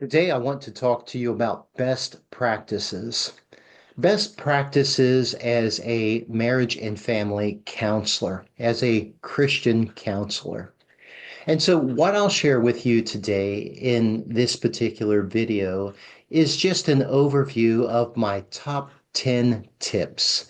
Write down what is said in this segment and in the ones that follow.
Today, I want to talk to you about best practices. Best practices as a marriage and family counselor, as a Christian counselor. And so, what I'll share with you today in this particular video is just an overview of my top 10 tips.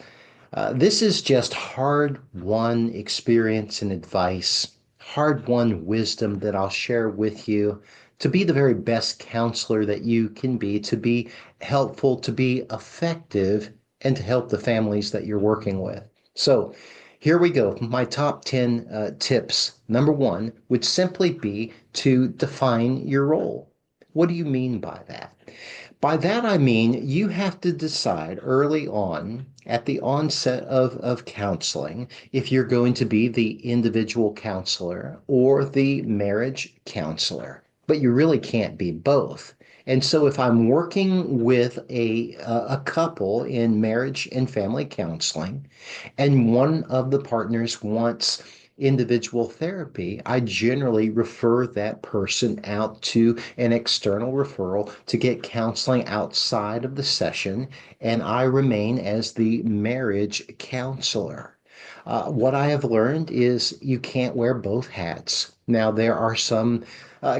This is just hard won experience and advice, hard won wisdom that I'll share with you to be the very best counselor that you can be, to be helpful, to be effective, and to help the families that you're working with. So, here we go. My top 10 tips. Number one would simply be to define your role. What do you mean by that? By that, I mean you have to decide early on at the onset of counseling if you're going to be the individual counselor or the marriage counselor, but you really can't be both. And so if I'm working with a couple in marriage and family counseling, and one of the partners wants individual therapy, I generally refer that person out to an external referral to get counseling outside of the session, and I remain as the marriage counselor. What I have learned is you can't wear both hats. Now, there are some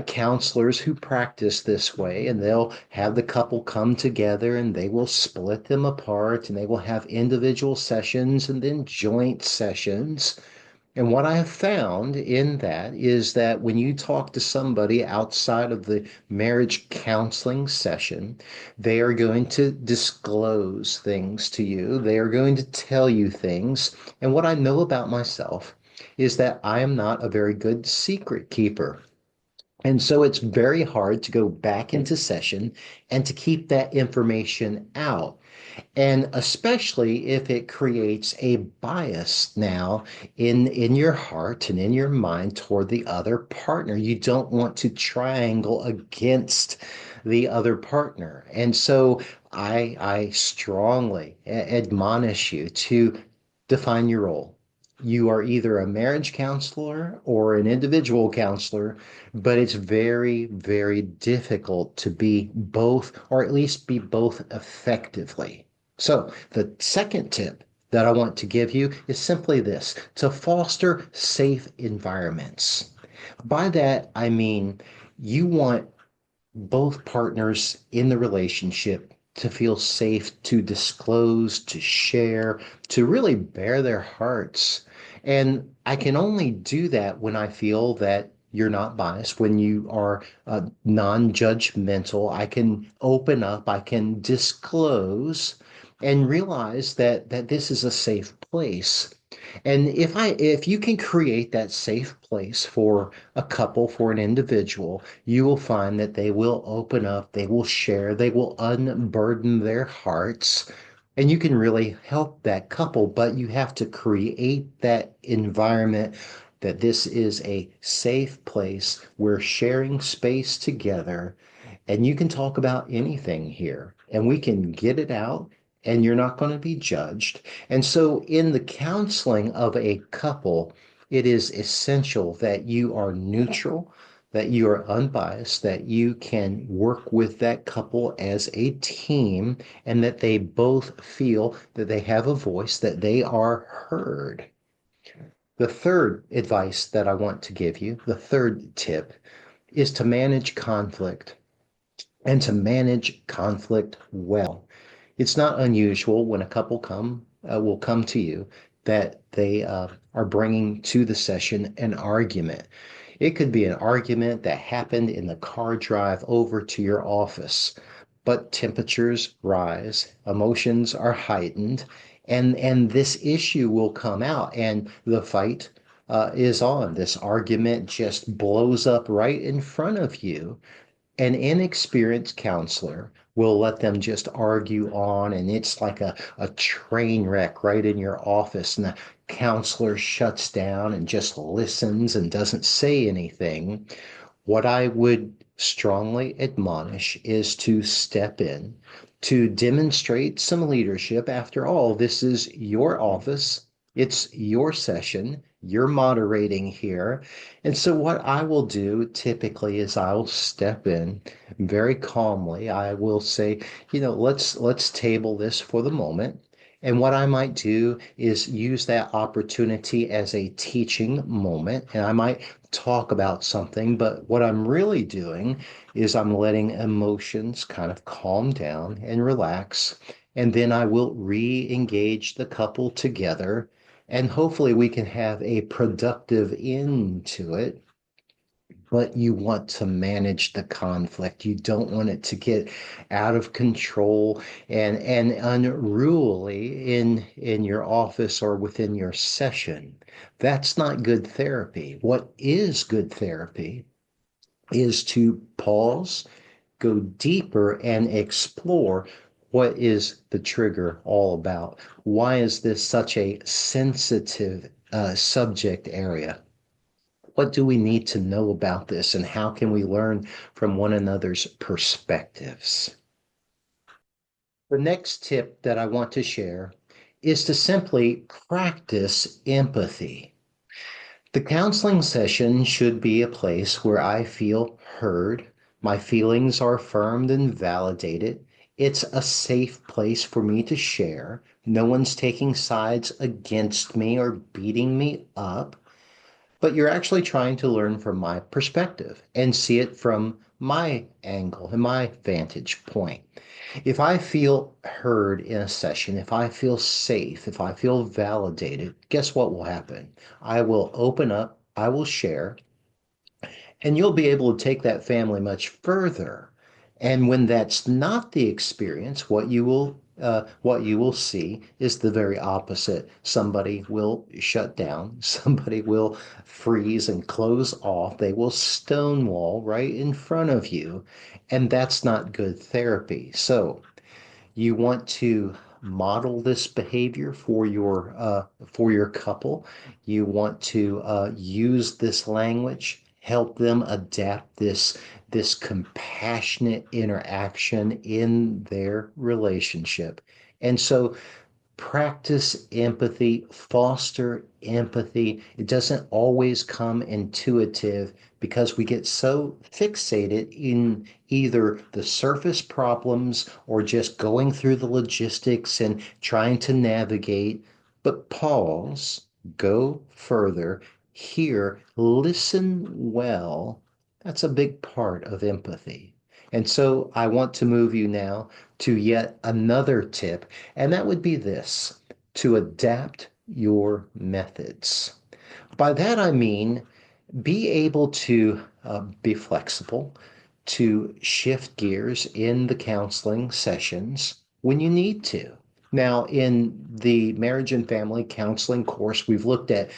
counselors who practice this way, and they'll have the couple come together and they will split them apart and they will have individual sessions and then joint sessions. And what I have found in that is that when you talk to somebody outside of the marriage counseling session, they are going to disclose things to you. They are going to tell you things. And what I know about myself is that I am not a very good secret keeper. And so it's very hard to go back into session and to keep that information out. And especially if it creates a bias now in your heart and in your mind toward the other partner. You don't want to triangle against the other partner. And so I strongly admonish you to define your role. You are either a marriage counselor or an individual counselor, but it's very, very difficult to be both, or at least be both effectively. So, the second tip that I want to give you is simply this: to foster safe environments. By that, I mean you want both partners in the relationship to feel safe to disclose, to share, to really bare their hearts. And I can only do that when I feel that you're not biased, when you are non-judgmental. I can open up, I can disclose, and realize that this is a safe place. And if you can create that safe place for a couple, for an individual, you will find that they will open up, they will share, they will unburden their hearts, and you can really help that couple. But you have to create that environment that this is a safe place. We're sharing space together, and you can talk about anything here, and we can get it out, and you're not going to be judged. And so, in the counseling of a couple, it is essential that you are neutral, that you are unbiased, that you can work with that couple as a team, and that they both feel that they have a voice, that they are heard. The third advice that I want to give you, the third tip, is to manage conflict and to manage conflict well. It's not unusual when a couple will come to you that they are bringing to the session an argument. It could be an argument that happened in the car drive over to your office, but temperatures rise, emotions are heightened, and this issue will come out, and the fight is on. This argument just blows up right in front of you. An inexperienced counselor will let them just argue on, and it's like a train wreck right in your office. And the counselor shuts down and just listens and doesn't say anything. What I would strongly admonish is to step in, to demonstrate some leadership. After all, this is your office. It's your session. You're moderating here. And so what I will do typically is I'll step in very calmly. I will say, let's table this for the moment. And what I might do is use that opportunity as a teaching moment. And I might talk about something, but what I'm really doing is I'm letting emotions kind of calm down and relax. And then I will re-engage the couple together and hopefully we can have a productive end to it, but you want to manage the conflict. You don't want it to get out of control and unruly in your office or within your session. That's not good therapy. What is good therapy is to pause, go deeper and explore what is the trigger all about? Why is this such a sensitive subject area? What do we need to know about this, and how can we learn from one another's perspectives? The next tip that I want to share is to simply practice empathy. The counseling session should be a place where I feel heard, my feelings are affirmed and validated. It's a safe place for me to share. No one's taking sides against me or beating me up, but you're actually trying to learn from my perspective and see it from my angle and my vantage point. If I feel heard in a session, if I feel safe, if I feel validated, guess what will happen? I will open up, I will share, and you'll be able to take that family much further. And when that's not the experience, what you will see is the very opposite. Somebody will shut down, somebody will freeze and close off, they will stonewall right in front of you, and that's not good therapy. So you want to model this behavior for your couple. You want to use this language, help them adapt this compassionate interaction in their relationship. And so practice empathy, foster empathy. It doesn't always come intuitive because we get so fixated in either the surface problems or just going through the logistics and trying to navigate. But pause, go further, hear, listen well. That's a big part of empathy. And so I want to move you now to yet another tip, and that would be this: to adapt your methods. By that I mean be able to be flexible, to shift gears in the counseling sessions when you need to. Now, in the marriage and family counseling course, we've looked at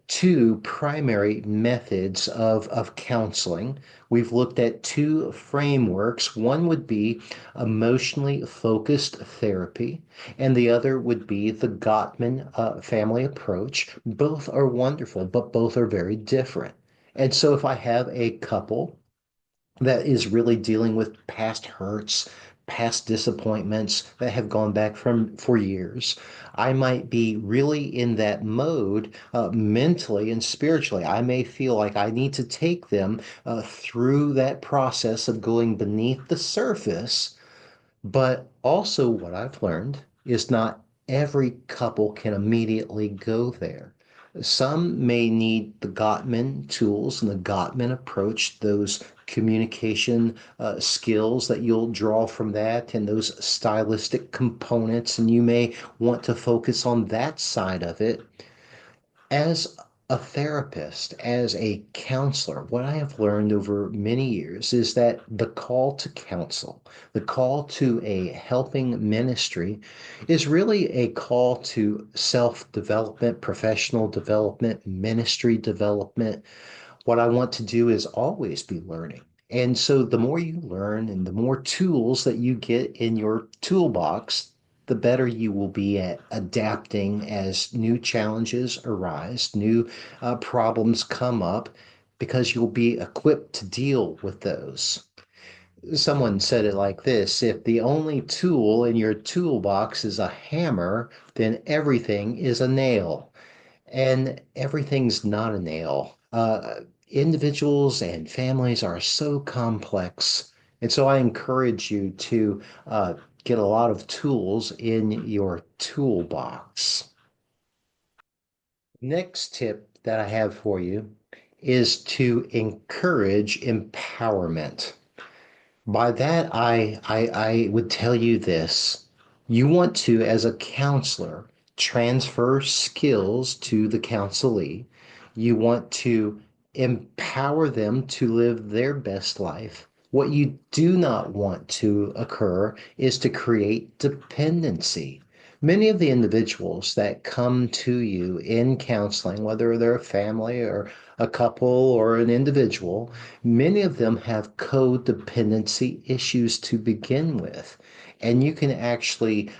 two primary methods of counseling. We've looked at two frameworks. One would be emotionally focused therapy, and the other would be the Gottman family approach. Both are wonderful, but both are very different. And so if I have a couple that is really dealing with past hurts, past disappointments that have gone back from for years, I might be really in that mode mentally and spiritually. I may feel like I need to take them through that process of going beneath the surface, but also, what I've learned is not every couple can immediately go there. Some may need the Gottman tools and the Gottman approach, those communication skills that you'll draw from that, and those stylistic components, and you may want to focus on that side of it. As a therapist, as a counselor, what I have learned over many years is that the call to counsel, the call to a helping ministry is really a call to self-development, professional development, ministry development. What I want to do is always be learning. And so the more you learn and the more tools that you get in your toolbox, the better you will be at adapting as new challenges arise, new problems come up, because you'll be equipped to deal with those. Someone said it like this: if the only tool in your toolbox is a hammer, then everything is a nail. And everything's not a nail. Individuals and families are so complex. And so I encourage you to get a lot of tools in your toolbox. Next tip that I have for you is to encourage empowerment. By that, I would tell you this. You want to, as a counselor, transfer skills to the counselee. You want to empower them to live their best life. What you do not want to occur is to create dependency. Many of the individuals that come to you in counseling, whether they're a family or a couple or an individual, many of them have codependency issues to begin with. And you can actually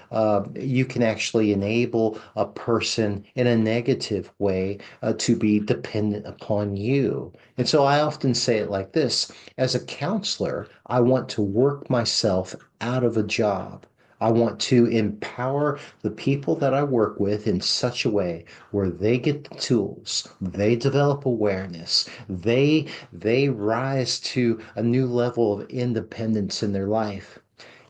enable a person in a negative way to be dependent upon you. And so I often say it like this: as a counselor, I want to work myself out of a job. I want to empower the people that I work with in such a way where they get the tools, they develop awareness, they rise to a new level of independence in their life.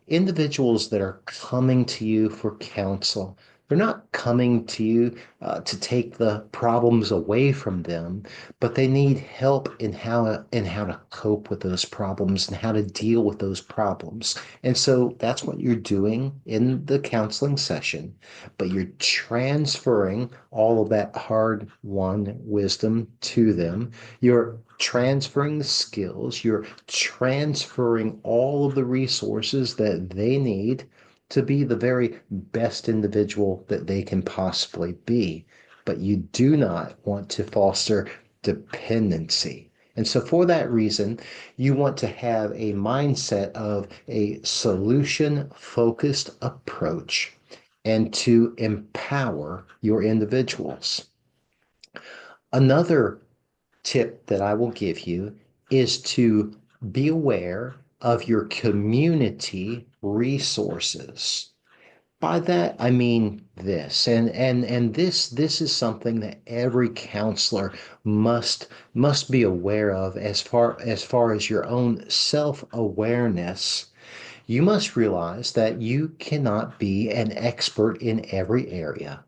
Individuals that are coming to you for counsel, they're not coming to you to take the problems away from them, but they need help in how to cope with those problems and how to deal with those problems. And so that's what you're doing in the counseling session, but you're transferring all of that hard-won wisdom to them. You're transferring the skills, you're transferring all of the resources that they need to be the very best individual that they can possibly be. But you do not want to foster dependency. And so, for that reason, you want to have a mindset of a solution focused approach and to empower your individuals. Another tip that I will give you is to be aware of your community resources. By that I mean this, and this is something that every counselor must be aware of as far as your own self-awareness. You must realize that you cannot be an expert in every area.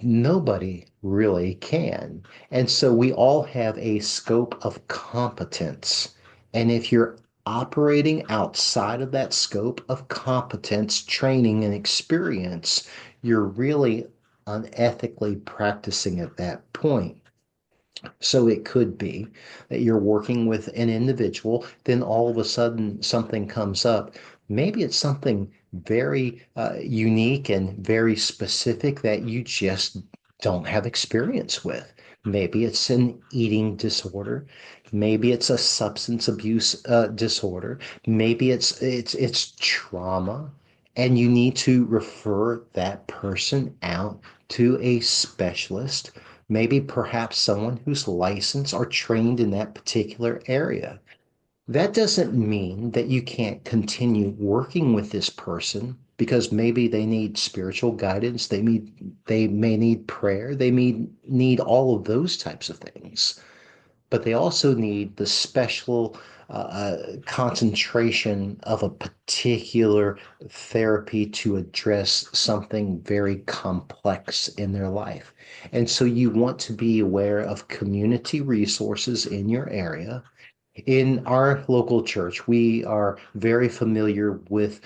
Nobody really can. And so we all have a scope of competence. And if you're operating outside of that scope of competence, training, and experience, you're really unethically practicing at that point. So it could be that you're working with an individual, then all of a sudden something comes up. Maybe it's something very unique and very specific that you just don't have experience with. Maybe it's an eating disorder. Maybe it's a substance abuse disorder. Maybe it's trauma, and you need to refer that person out to a specialist, maybe perhaps someone who's licensed or trained in that particular area. That doesn't mean that you can't continue working with this person because maybe they need spiritual guidance, they may need prayer, they may need all of those types of things, but they also need the special concentration of a particular therapy to address something very complex in their life. And so you want to be aware of community resources in your area. In our local church, we are very familiar with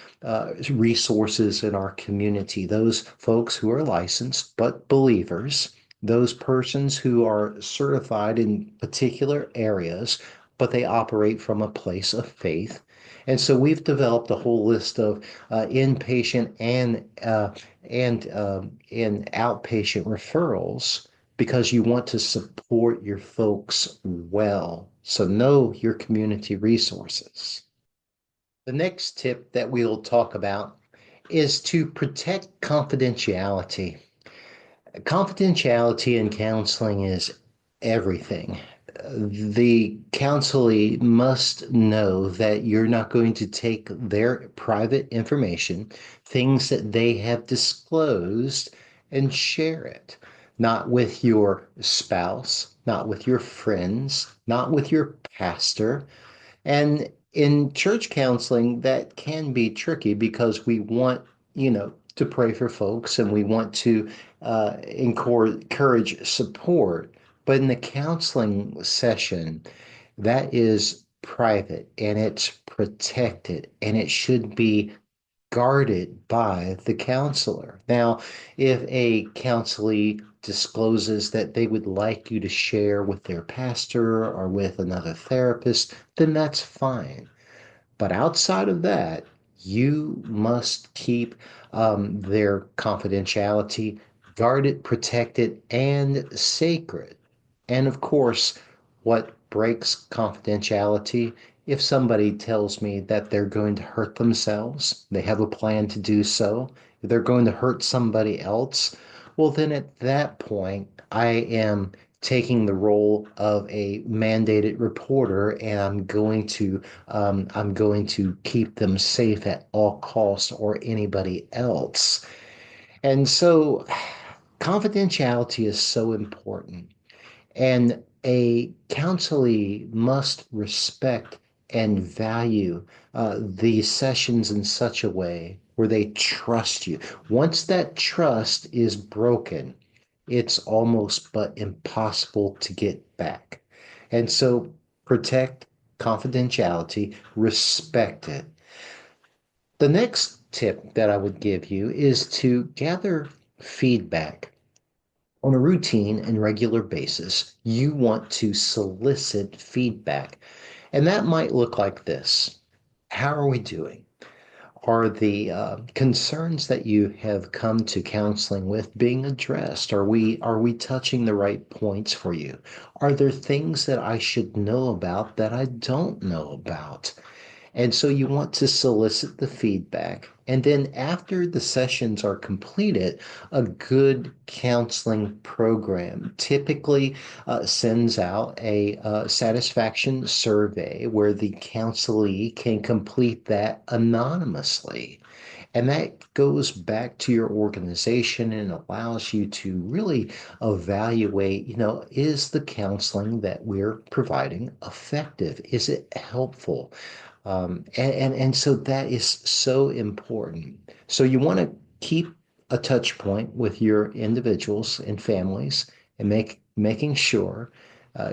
resources in our community. Those folks who are licensed but believers, those persons who are certified in particular areas, but they operate from a place of faith. And so we've developed a whole list of inpatient and outpatient referrals because you want to support your folks well. So know your community resources. The next tip that we'll talk about is to protect confidentiality. Confidentiality in counseling is everything. the counselee must know that you're not going to take their private information, things that they have disclosed, and share it. Not with your spouse, not with your friends, not with your pastor, and in church counseling, that can be tricky because we want, to pray for folks and we want to encourage support. But in the counseling session, that is private and it's protected and it should be guarded by the counselor. Now, if a counselee discloses that they would like you to share with their pastor or with another therapist, then that's fine. But outside of that, you must keep their confidentiality guarded, protected, and sacred. And of course, what breaks confidentiality? If somebody tells me that they're going to hurt themselves, they have a plan to do so, if they're going to hurt somebody else, well, then at that point, I am taking the role of a mandated reporter and I'm going to keep them safe at all costs or anybody else. And so confidentiality is so important. And a counselee must respect and value these sessions in such a way where they trust you. Once that trust is broken, it's almost but impossible to get back. And so protect confidentiality, respect it. The next tip that I would give you is to gather feedback on a routine and regular basis. You want to solicit feedback, and that might look like this. How are we doing? Are the concerns that you have come to counseling with being addressed? Are we touching the right points for you? Are there things that I should know about that I don't know about? And so you want to solicit the feedback. And then after the sessions are completed, a good counseling program typically sends out a satisfaction survey where the counselee can complete that anonymously. And that goes back to your organization and allows you to really evaluate, is the counseling that we're providing effective? Is it helpful? And so that is so important. So you want to keep a touch point with your individuals and families and making sure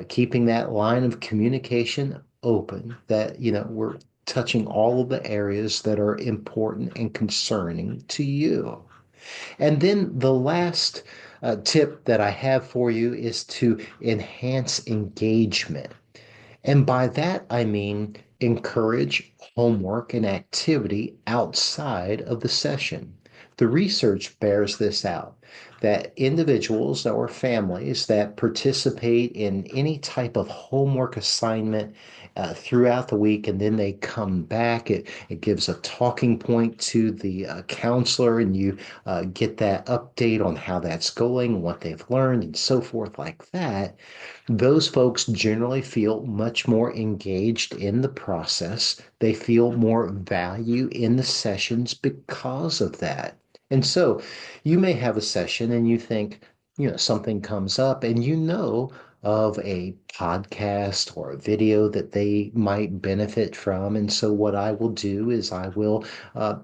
keeping that line of communication open that we're touching all of the areas that are important and concerning to you. And then the last tip that I have for you is to enhance engagement. And by that, I mean encourage homework and activity outside of the session. The research bears this out that individuals or families that participate in any type of homework assignment throughout the week and then they come back, it gives a talking point to the counselor, and you get that update on how that's going, what they've learned, and so forth, like that. Those folks generally feel much more engaged in the process. They feel more value in the sessions because of that. And so you may have a session and you think, something comes up and of a podcast or a video that they might benefit from. And so what I will do is I will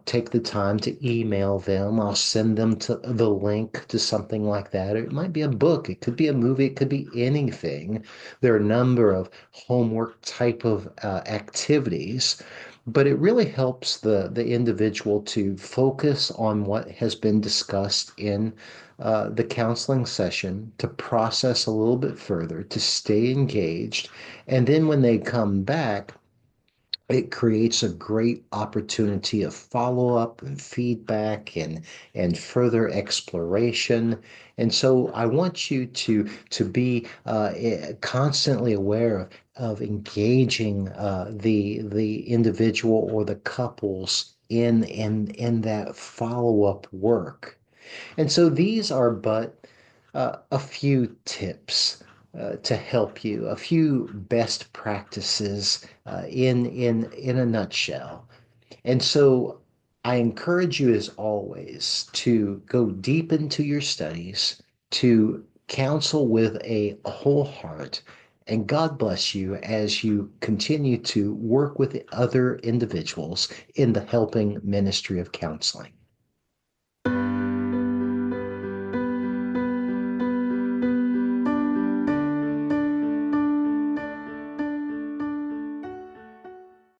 take the time to email them. I'll send them to the link to something like that. Or it might be a book. It could be a movie. It could be anything. There are a number of homework type of activities, but it really helps the individual to focus on what has been discussed in the counseling session, to process a little bit further, to stay engaged. And then when they come back, it creates a great opportunity of follow-up and feedback and further exploration. And so I want you to be constantly aware of engaging the individual or the couples in that follow-up work. And so these are but a few tips to help you, a few best practices in a nutshell. And so I encourage you, as always, to go deep into your studies, to counsel with a whole heart. And God bless you as you continue to work with other individuals in the helping ministry of counseling.